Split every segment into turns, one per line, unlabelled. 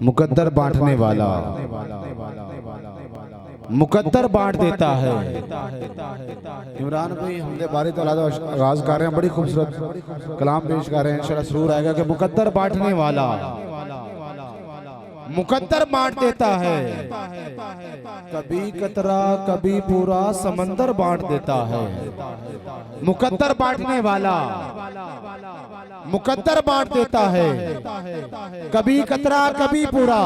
मुकद्दर बांटने वाला मुकद्दर बांट देता है। इमरान भाई हमने बारी तला आगाज कर रहे हैं, बड़ी खूबसूरत कलाम पेश कर रहे हैं, इंशाल्लाह सुरूर आएगा कि मुकद्दर बांटने वाला मुकद्दर बांट देता है। कभी कतरा कभी पूरा समंदर बांट देता है। मुकद्दर बांटने वाला मुकद्दर बांट देता है। कभी कतरा कभी पूरा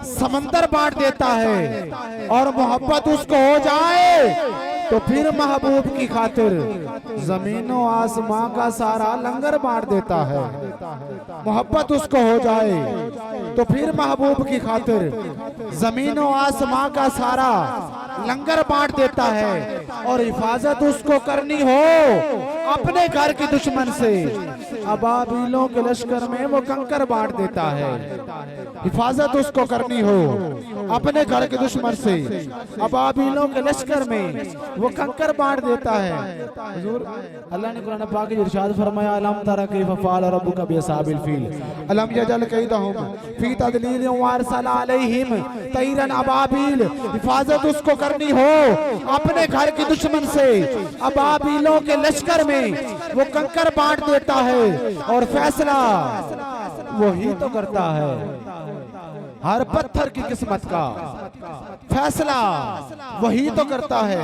समंदर बांट देता है। और मोहब्बत उसको हो जाए तो फिर महबूब की खातिर जमीनों आसमां का सारा लंगर बांट देता है। मोहब्बत उसको हो जाए तो फिर महबूब की खातिर जमीनों आसमां का सारा लंगर बांट देता है। और हिफाजत उसको करनी हो अपने घर के दुश्मन से, अबाबीलों के लश्कर में वो कंकर बांट देता है। हिफाजत उसको करनी हो अपने घर के दुश्मन से, अबाबीलों के लश्कर में वो कंकर बांट देता है। हुजूर अल्लाह ने कुरान पाक में इरशाद फरमाया, अलम तरा कैफ फ़अल रब्बुका बिअसहाबिल फील अलम यजअल कैदहुम फी तदलील व अरसल अलैहिम तैरन अबाबील। हिफाजत उसको करनी हो अपने घर के दुश्मन से, अबाबीलों के लश्कर में वो कंकर बांट देता है। और फैसला वही तो करता है हर पत्थर की किस्मत का फैसला वही तो करता है।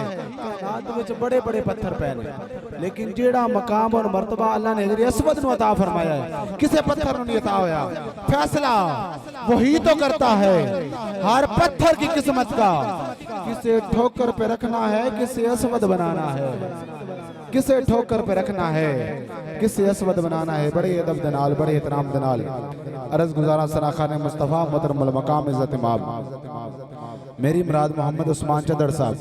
बड़े बड़े पत्थर पहले, लेकिन जेड़ा मकाम और मर्तबा अल्लाह ने हज़रत अस्वद नूं अता फरमाया है, किसे पत्थर नहीं अता होया। फैसला वही तो करता है हर पत्थर की किस्मत का। किसे ठोकर पे रखना है, किसे अस्वद बनाना है, किसे ठोकर पे रखना है, किसे अस्वद बनाना है। बड़े अदब दनाल, बड़े एहतराम दनाल अर्ज गुजारा सराखान मुस्तफ़ा मोहतरम मकाम इज़्ज़त इमाम मेरी मुराद मोहम्मद उस्मान चदर साहब।